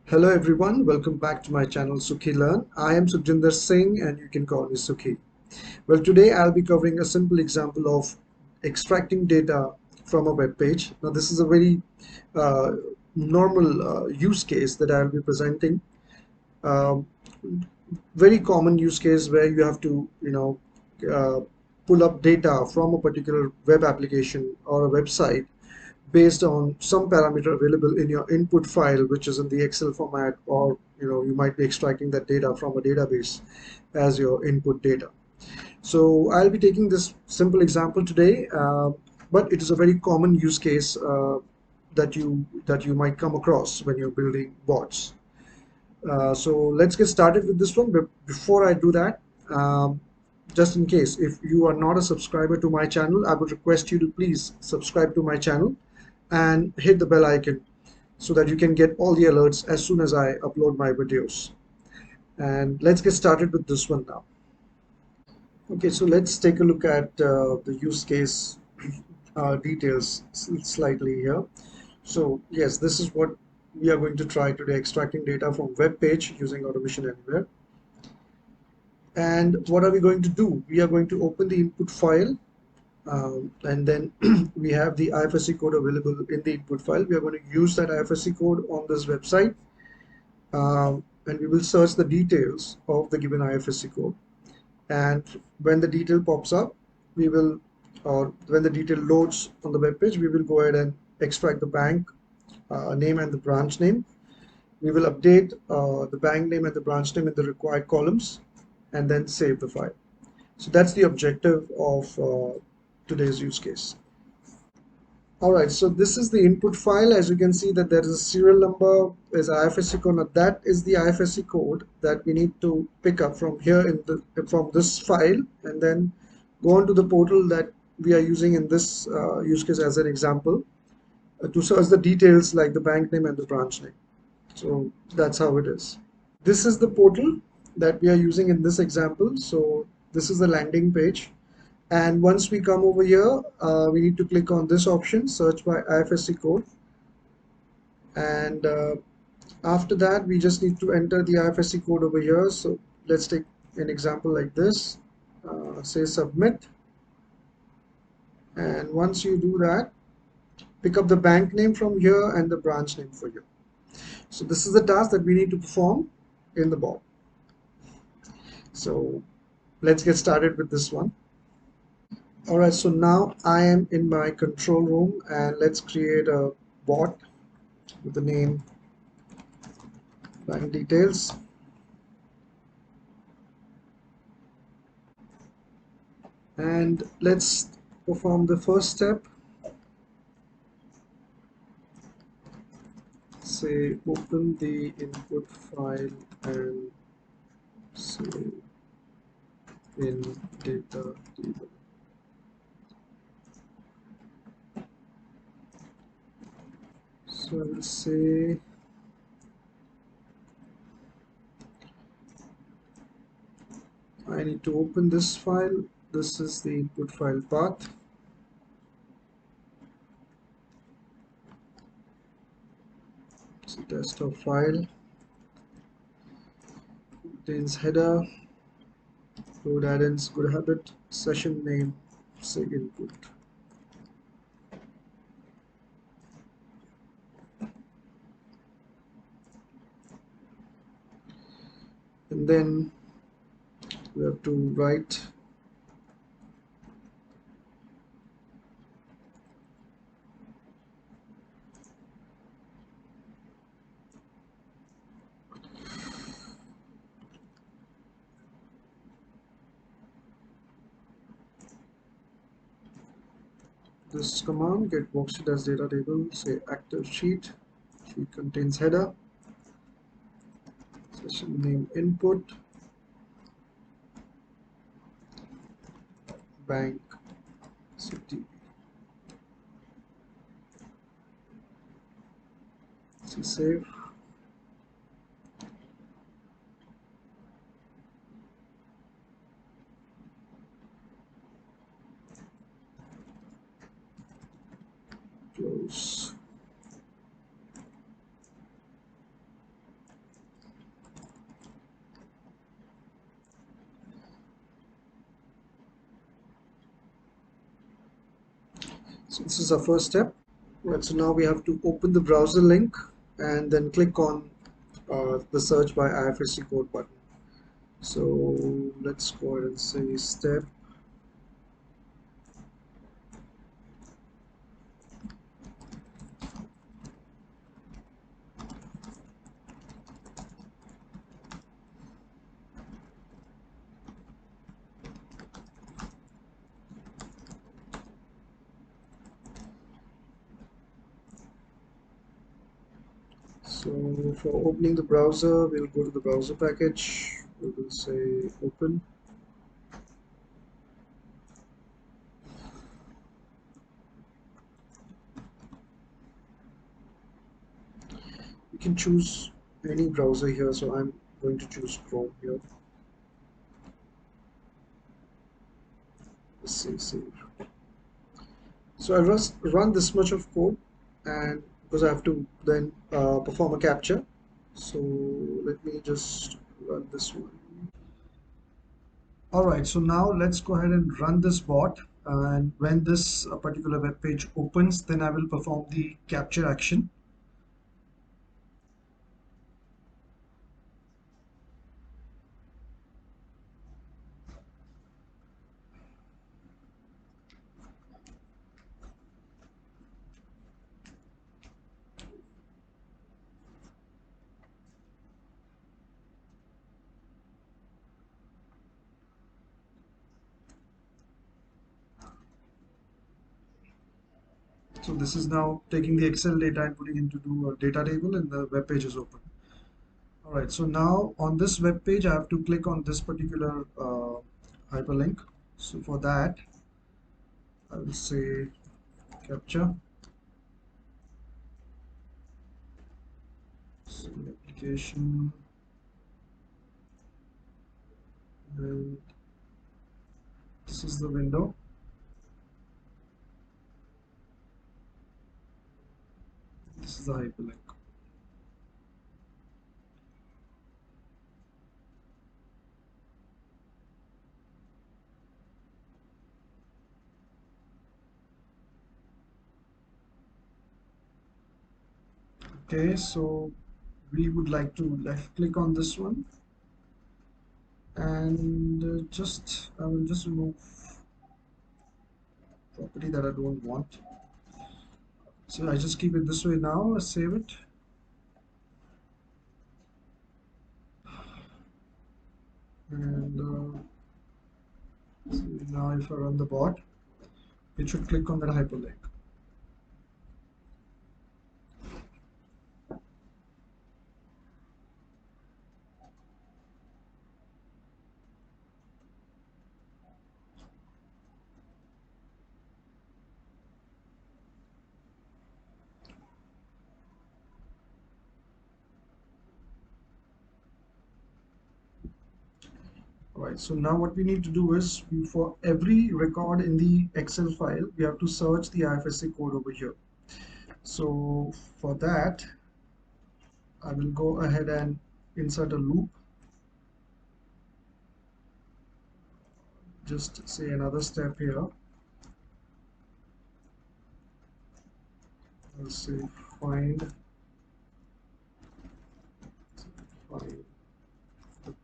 Hello everyone, welcome back to my channel Sukhi Learn. I am Sukhjinder Singh and you can call me Sukhi. Well, today I'll be covering a simple example of extracting data from a web page. Now this is a very uh, normal use case that I'll be presenting. Um, Very common use case where you have to, uh, pull up data from a particular web application or a website based on some parameter available in your input file, which is in the Excel format, or you might be extracting that data from a database as your input data. So I'll be taking this simple example today, but it is a very common use case that you might come across when you're building bots. So let's get started with this one. But before I do that, just in case, if you are not a subscriber to my channel, I would request you to please subscribe to my channel and hit the bell icon so that you can get all the alerts as soon as I upload my videos. And let's get started with this one now. Okay, so let's take a look at the use case details slightly here. So yes, this is what we are going to try today, extracting data from web page using Automation Anywhere. And what are we going to do? We are going to open the input file, and then we have the IFSC code available in the input file. We are going to use that IFSC code on this website, and we will search the details of the given IFSC code. And when the detail pops up, we will, or when the detail loads on the web page, we will go ahead and extract the bank name and the branch name. We will update the bank name and the branch name in the required columns and then save the file. So that's the objective of today's use case. All right, so this is the input file. As you can see that there is a serial number, there's IFSC code. Now that is the IFSC code that we need to pick up from here from this file and then go on to the portal that we are using in this use case as an example to search the details like the bank name and the branch name. So that's how it is. This is the portal that we are using in this example. So this is the landing page. And once we come over here, we need to click on this option, search by IFSC code. And after that, we just need to enter the IFSC code over here. So let's take an example like this, say submit. And once you do that, pick up the bank name from here and the branch name for you. So this is the task that we need to perform in the bot. So let's get started with this one. All right, so now I am in my control room and let's create a bot with the name bank details. And let's perform the first step. Say open the input file and say in data table. So I will say I need to open this file. This is the input file path. It's a desktop file. Contains header, load add-ins, good habit, session name, say input. And then we have to write this command, get worksheet as data table, say active sheet, sheet contains header, session name input, bank city, say save. Close. So this is our first step. Right, so now we have to open the browser link and then click on the search by IFSC code button. So let's go ahead and say step. So for opening the browser, we'll go to the browser package. We will say open. You can choose any browser here, so I'm going to choose Chrome here. Let's see, save. So I just run this much of code, and because I have to then perform a captcha. So let me just run this one. All right, so now let's go ahead and run this bot. And when this particular web page opens, then I will perform the capture action. So this is now taking the Excel data and putting into a data table, and the web page is open. All right, so now on this web page, I have to click on this particular hyperlink. So for that, I will say capture. So application, and this is the window. This is the hyperlink. Okay, so we would like to left click on this one, and I will just remove property that I don't want. So I just keep it this way now. Save it, and so now if I run the bot, it should click on that hyperlink. All right, so now what we need to do is for every record in the Excel file, we have to search the IFSC code over here. So for that, I will go ahead and insert a loop. Just say another step here. I'll say find the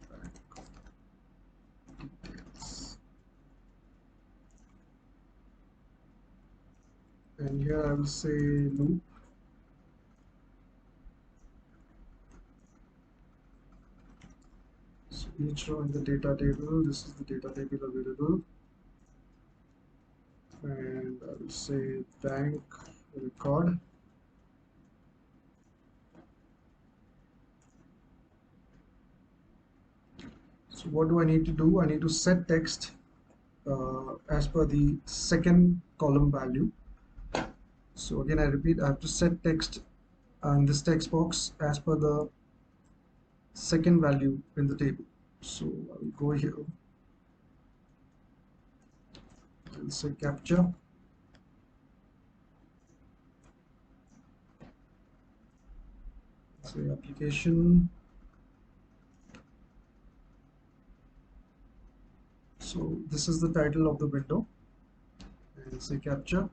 bank details. And here I will say loop. So each row in the data table, this is the data table available. And I will say bank record. So what do I need to do? I need to set text as per the second column value. So again, I repeat, I have to set text in this text box as per the second value in the table. So I will go here and say capture. Say application. So this is the title of the window, and say capture.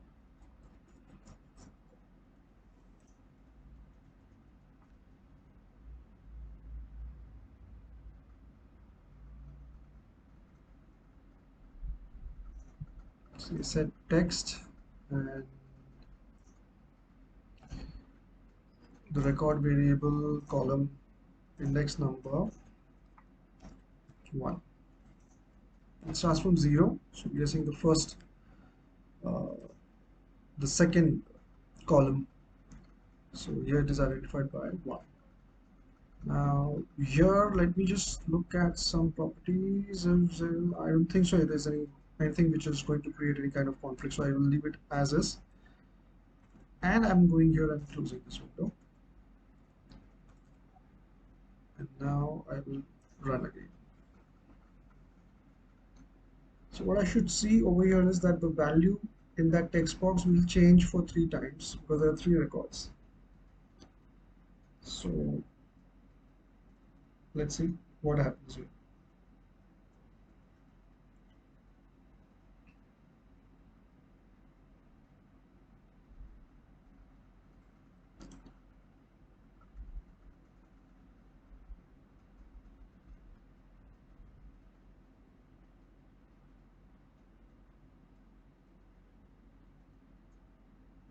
So set text and the record variable column index number 1. It starts from 0, so we are saying uh, the second column. So here it is identified by 1. Now here let me just look at some properties. I don't think so there's anything which is going to create any kind of conflict, so I will leave it as is, and I'm going here and closing this window, and now I will run again. So what I should see over here is that the value in that text box will change for 3 times because there are 3 records. So let's see what happens here.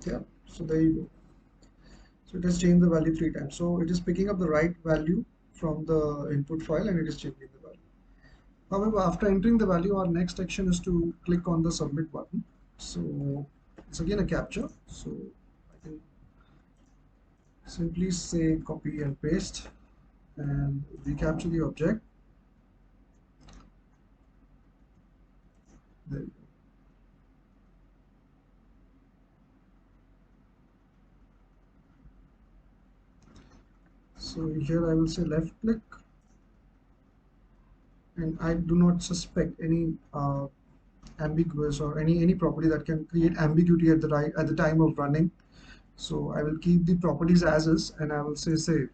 Yeah, so there you go. So it has changed the value 3 times. So it is picking up the right value from the input file and it is changing the value. However, after entering the value, our next action is to click on the submit button. So it's again a captcha. So I can simply say copy and paste and recapture the object. There you go. So here I will say left click, and I do not suspect any ambiguous or any property that can create ambiguity at the time of running. So I will keep the properties as is and I will say save.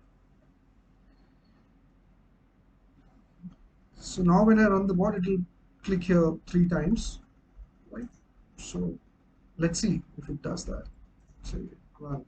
So now when I run the bot, it will click here 3 times, right? So let's see if it does that. Say run.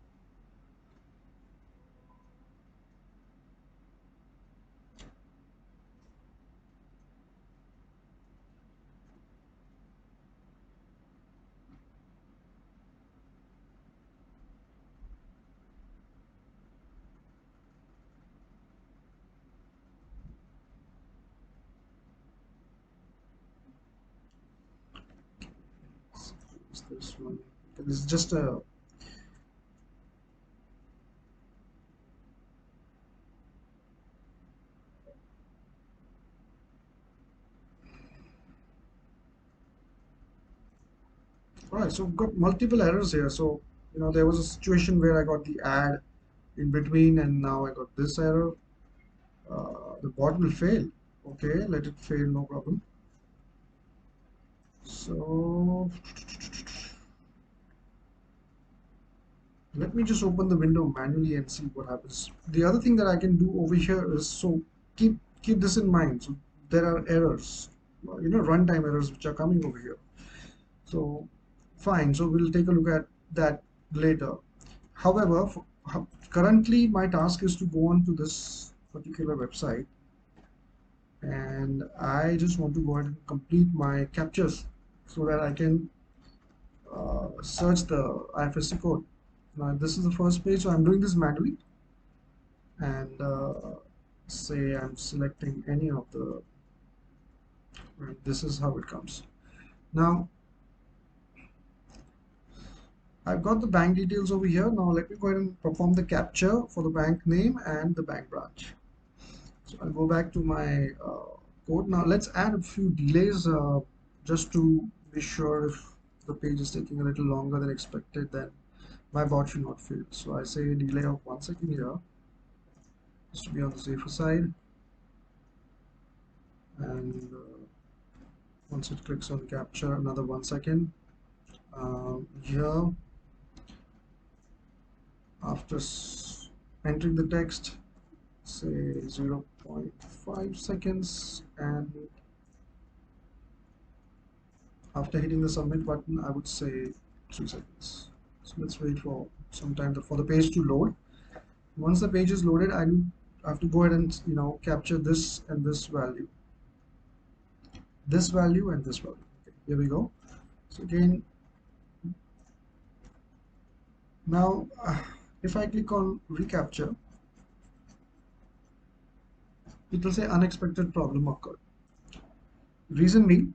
Is this one? This is just a all right. So we've got multiple errors here. So there was a situation where I got the add in between, and now I got this error. The bot will fail. Okay, let it fail, no problem. So let me just open the window manually and see what happens. The other thing that I can do over here is, so keep this in mind. So there are errors, runtime errors which are coming over here. So fine, so we'll take a look at that later. However, currently my task is to go on to this particular website, and I just want to go ahead and complete my captures so that I can search the IFSC code. Now this is the first page, so I'm doing this manually, and say I'm selecting any of the, right, this is how it comes. Now I've got the bank details over here. Now let me go ahead and perform the capture for the bank name and the bank branch. So I'll go back to my code. Now let's add a few delays just to be sure if the page is taking a little longer than expected, then my bot should not fail. So I say a delay of 1 second here, just to be on the safer side. And once it clicks on capture, another 1 second. Here, after entering the text, say 0.5 seconds, and after hitting the submit button, I would say 3 seconds. So let's wait for some time for the page to load. Once the page is loaded, I have to go ahead and capture this and this value, and this value. Okay, here we go. So again, now if I click on recapture, it will say unexpected problem occurred. Reason being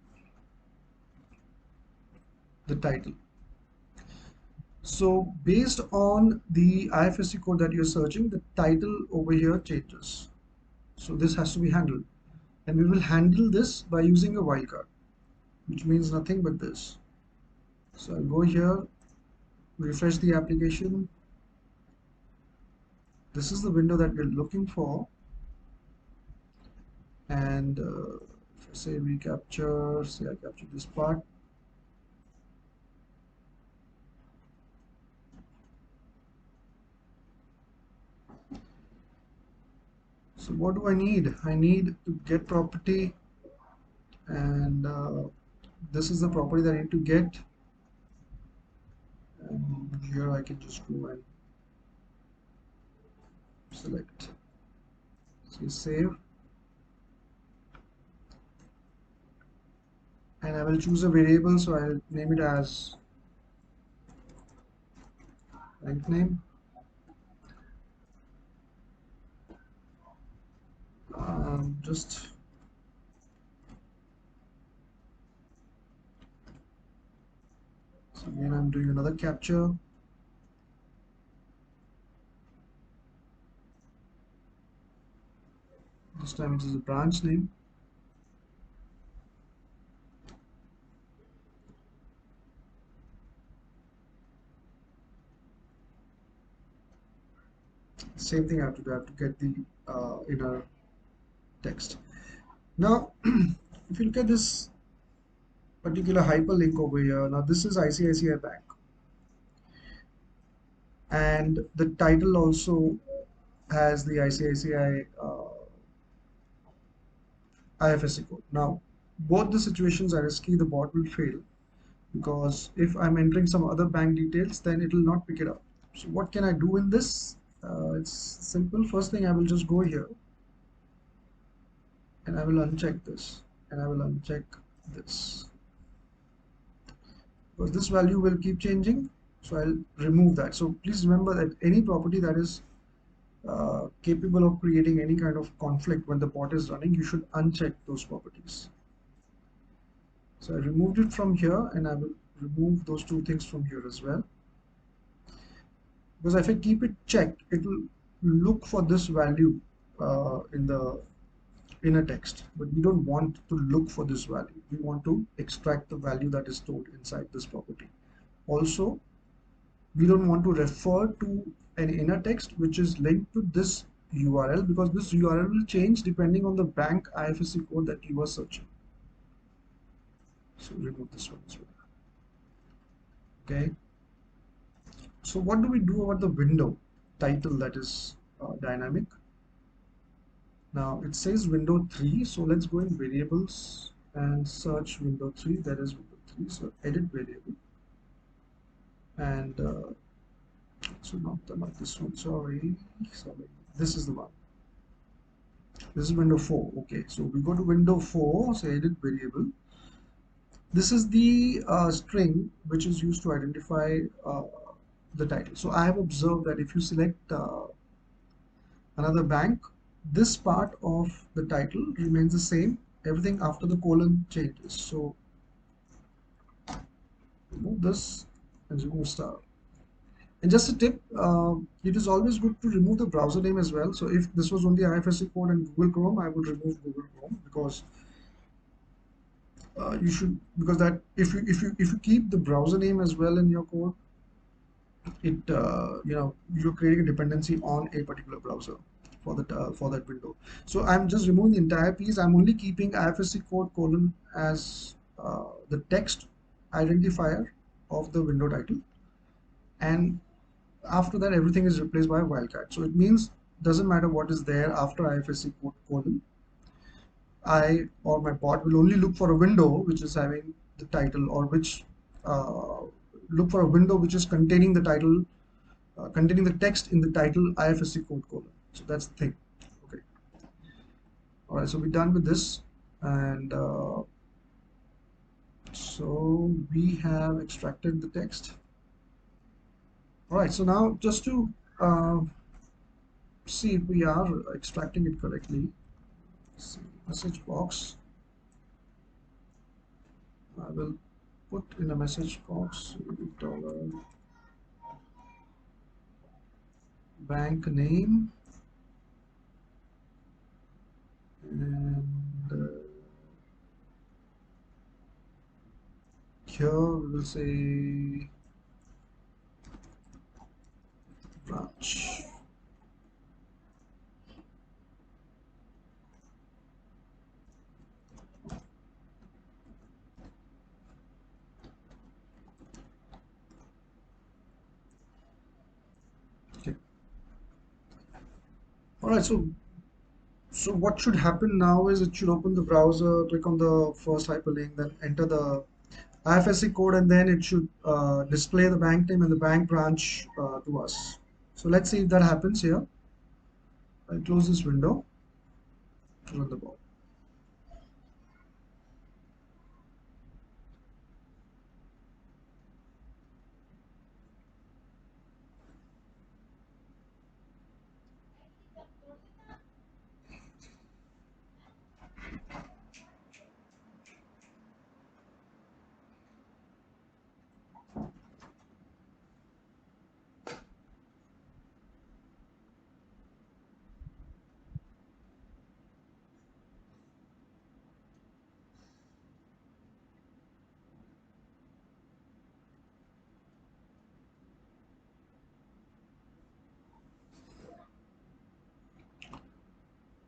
the title. So based on the IFSC code that you're searching, the title over here changes. So this has to be handled. And we will handle this by using a wildcard, which means nothing but this. So I'll go here, refresh the application. This is the window that we're looking for. And if I say recapture, say I capture this part. So what do I need? I need to get property, and this is the property that I need to get. And here I can just go and select, say save, and I will choose a variable, so I'll name it as bank name. Just so again I'm doing another capture. This time it is a branch name. Same thing I have to do. I have to get the inner text. Now, if you look at this particular hyperlink over here, now this is ICICI Bank, and the title also has the ICICI IFSC code. Now, both the situations are risky. The bot will fail because if I'm entering some other bank details, then it will not pick it up. So what can I do in this? It's simple. First thing, I will just go here and I will uncheck this, and I will uncheck this, because this value will keep changing. So I'll remove that. So please remember that any property that is capable of creating any kind of conflict when the bot is running, you should uncheck those properties. So I removed it from here, and I will remove those two things from here as well, because if I keep it checked, it will look for this value in the inner text, but we don't want to look for this value. We want to extract the value that is stored inside this property. Also, we don't want to refer to an inner text which is linked to this URL, because this URL will change depending on the bank IFSC code that you are searching. So remove this one as well. Okay. So what do we do about the window title that is dynamic? Now it says window 3, so let's go in variables and search window 3. That is window 3. So edit variable, and so not this one. Sorry. This is the one. This is window 4. Okay, so we go to window 4. So edit variable. This is the string which is used to identify the title. So I have observed that if you select another bank, this part of the title remains the same. Everything after the colon changes. So remove this and remove star. And just a tip, it is always good to remove the browser name as well. So if this was only IFSC code and Google Chrome, I would remove Google Chrome, because you should, because that if you keep the browser name as well in your code, it you're creating a dependency on a particular browser for that window. So I'm just removing the entire piece. I'm only keeping IFSC code colon as the text identifier of the window title, and after that everything is replaced by a wildcard. So it means doesn't matter what is there after IFSC code colon, I or my bot will only look for a window which is having the title, or which look for a window which is containing the title, containing the text in the title IFSC code colon. So that's the thing. Okay. All right. So we're done with this, and So we have extracted the text. All right, so now just to uh, see if we are extracting it correctly, see, message box. I will put in a message box dollar bank name, and here we will say branch. Okay. All right, so what should happen now is it should open the browser, click on the first hyperlink, then enter the IFSC code, and then it should display the bank name and the bank branch to us. So let's see if that happens here. I'll close this window to run the bot.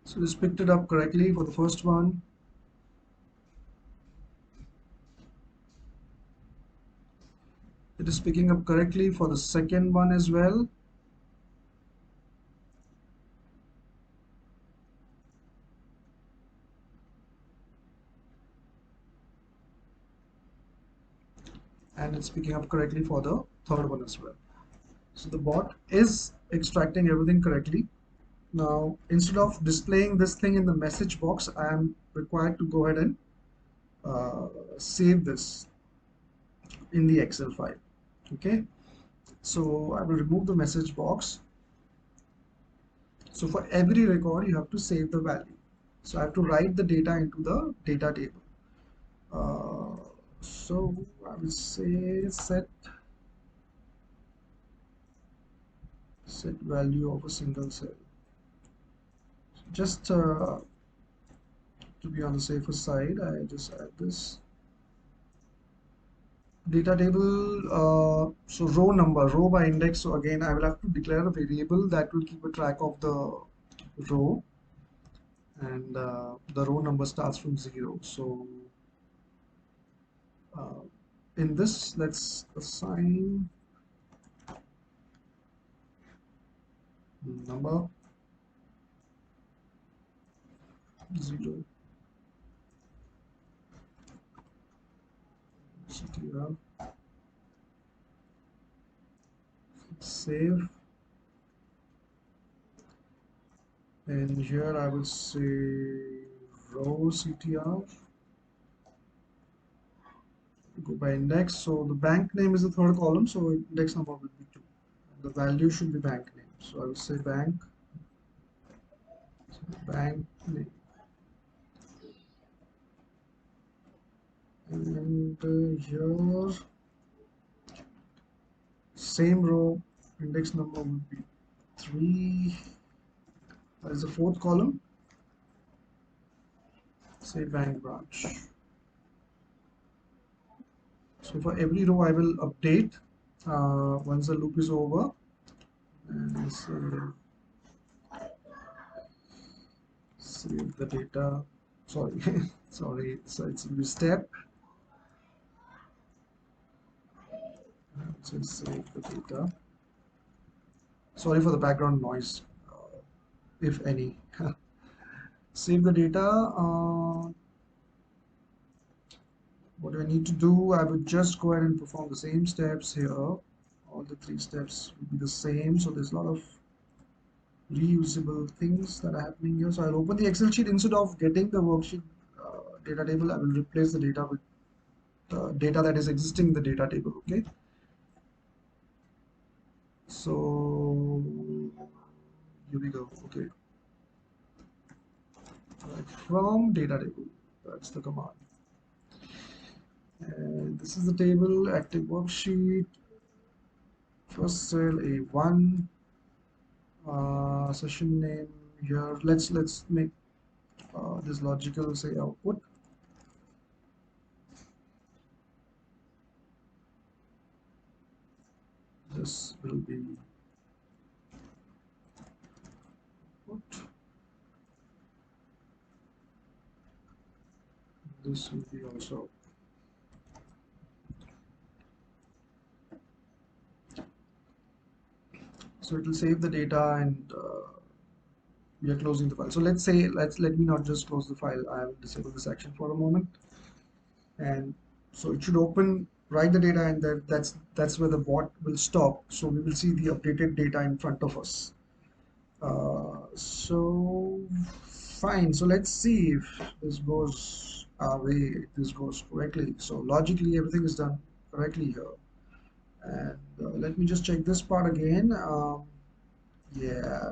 So this picked it up correctly for the first one. It is picking up correctly for the second one as well. And it's picking up correctly for the third one as well. So the bot is extracting everything correctly. Now, instead of displaying this thing in the message box, I am required to go ahead and save this in the Excel file. Okay, so I will remove the message box. So for every record, you have to save the value. So I have to write the data into the data table. So I will say set value of a single cell. Just to be on the safer side, I just add this data table. So row by index. So again, I will have to declare a variable that will keep a track of the row, and the row number starts from 0. So uh, in this, let's assign number 0. CTR, save, and here I will say row CTR, go by index. So the bank name is the third column, so index number will be 2. The value should be bank name. So I will say bank, so bank name, and here same row, index number would be 3. That is the fourth column. Say bank branch. So for every row, I will update once the loop is over, and save the data. Sorry, sorry. So it's a step. So save the data. Sorry for the background noise, if any. Save the data. What do I need to do? I would just go ahead and perform the same steps here. All the 3 steps will be the same. So there's a lot of reusable things that are happening here. So I'll open the Excel sheet. Instead of getting the worksheet data table, I will replace the data with data that is existing in the data table. Okay, so here we go. Okay, right, from data table, that's the command. And this is the table, active worksheet, first cell A1, session name here. Let's make this logical, say output. This will be output. This will be also. So it will save the data, and we are closing the file. So let's say, let me not just close the file. I will disable this action for a moment, and so it should open, write the data, and that's where the bot will stop. So we will see the updated data in front of us. So fine. So let's see if this goes our way. If this goes correctly. So logically, everything is done correctly here. And let me just check this part again. Yeah,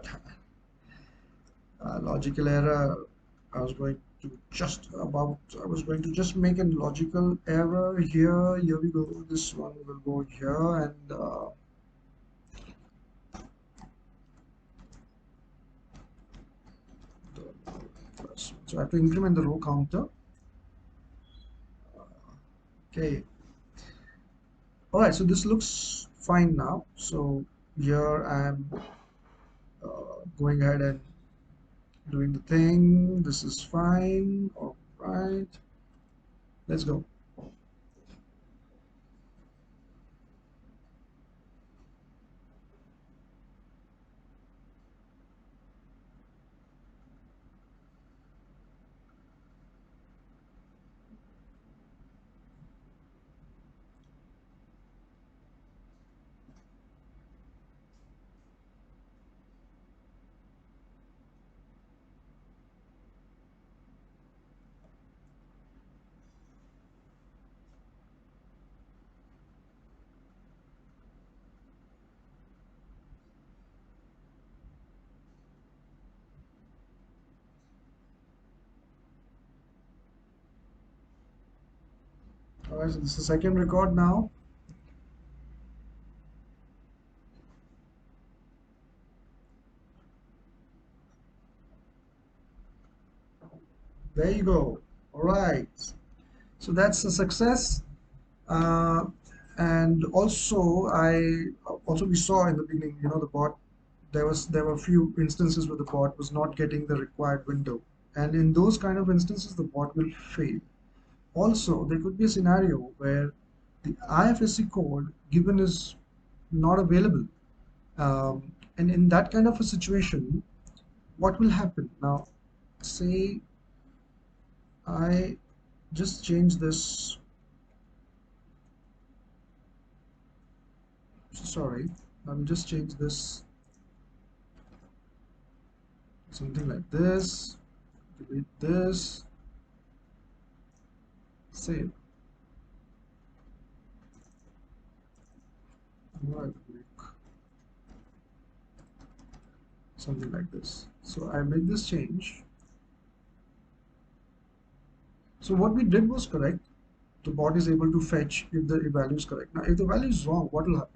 logical error. I was going to I was going to just make a logical error here. Here we go. This one will go here, and so I have to increment the row counter. Okay. All right. So this looks fine now. So here I am going ahead and doing the thing. This is fine. All right. Let's go. All right. So this is the second record now. There you go. All right. So that's a success. Uh, and also, we saw in the beginning, the bot, there were a few instances where the bot was not getting the required window, and in those kind of instances, the bot will fail. Also, there could be a scenario where the IFSC code given is not available, and in that kind of a situation, what will happen now? Say I just change this. Sorry, I will just change this, something like this, delete this, save. Right click, something like this. So I make this change. So what we did was correct. The bot is able to fetch if the value is correct. Now, if the value is wrong, what will happen?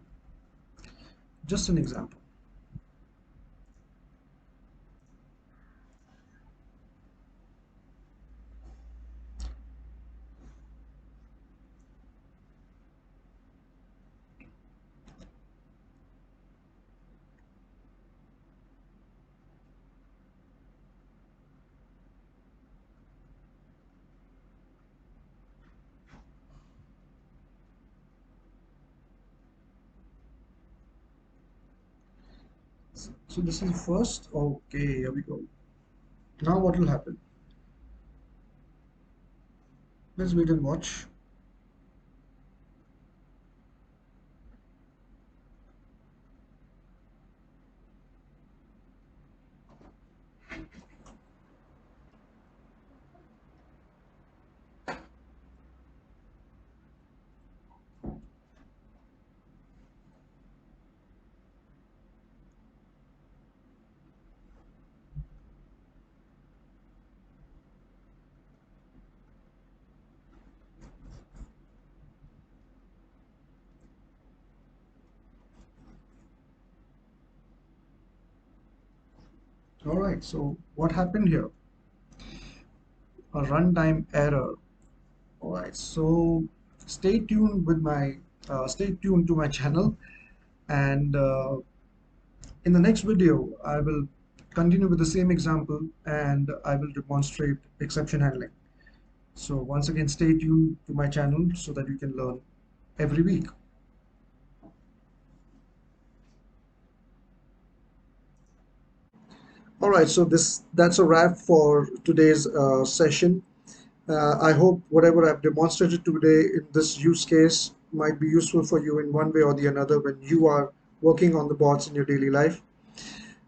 Just an example. So this is first. Okay, here we go. Now what will happen? Let's wait and watch. All right, so what happened here? A runtime error. All right, so stay tuned to my channel, and in the next video, I will continue with the same example and I will demonstrate exception handling. So once again, stay tuned to my channel so that you can learn every week. All right, so that's a wrap for today's session. I hope whatever I've demonstrated today in this use case might be useful for you in one way or the another when you are working on the bots in your daily life.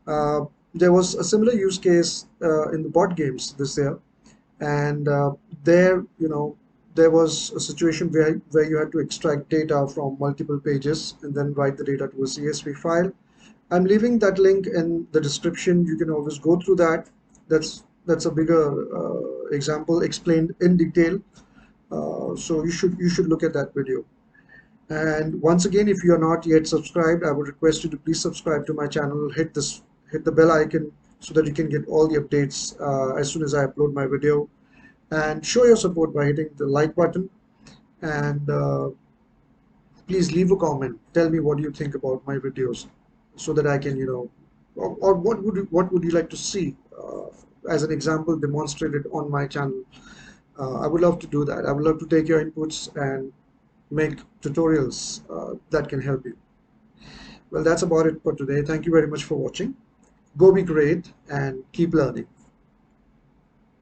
Uh, there was a similar use case in the bot games this year, and there, there was a situation where you had to extract data from multiple pages and then write the data to a CSV file. I'm leaving that link in the description. You can always go through that. That's a bigger example explained in detail. So you should look at that video. And once again, if you are not yet subscribed, I would request you to please subscribe to my channel. Hit the bell icon so that you can get all the updates as soon as I upload my video. And show your support by hitting the like button. And please leave a comment. Tell me what you think about my videos, so that I can, or what would you like to see as an example demonstrated on my channel. I would love to do that. I would love to take your inputs and make tutorials that can help you. Well, that's about it for today. Thank you very much for watching. Go be great and keep learning.